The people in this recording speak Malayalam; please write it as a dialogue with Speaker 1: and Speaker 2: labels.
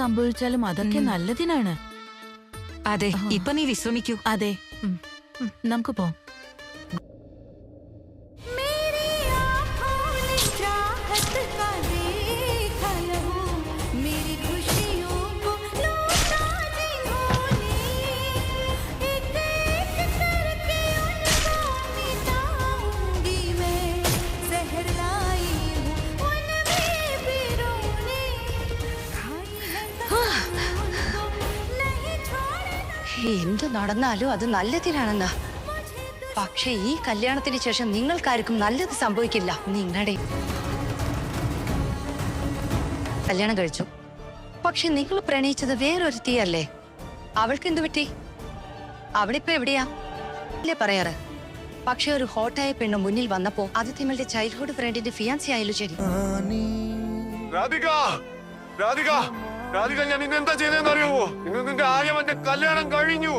Speaker 1: സംഭവിച്ചാലും അതൊക്കെ നല്ലതിനാണ്.
Speaker 2: അതെ, ഇപ്പൊ നീ വിശ്രമിക്കൂ.
Speaker 1: അതെ, നമുക്ക് പോവാം.
Speaker 3: എന്ത് നടന്നാലും അത് നല്ലതിനാണെന്നാ. പക്ഷെ ഈ കല്യാണത്തിന് ശേഷം നിങ്ങൾക്കാർക്കും നല്ലത് സംഭവിക്കില്ല. നിങ്ങളുടെ കല്യാണം കഴിച്ചു, പക്ഷെ നിങ്ങൾ പ്രണയിച്ചത് വേറൊരുത്തിയല്ലേ. അവൾക്ക് എന്തു പറ്റി? അവളിപ്പോ എവിടെയാ ഇല്ലേ പറയാറ്. പക്ഷെ ഒരു ഹോട്ടായ പെണ്ണ് മുന്നിൽ വന്നപ്പോ അത് നിങ്ങളുടെ ചൈൽഡ്ഹുഡ് ഫ്രണ്ടിന്റെ ഫിയാൻസി ആയാലും ശരി.
Speaker 4: രാധിക, രാധിക, രാധിക, ഞാൻ ഇന്ന് എന്താ ചെയ്തതെന്ന് അറിയുമോ? ഇന്ന് നിന്റെ ആര്യമന്റെ കല്യാണം കഴിഞ്ഞു.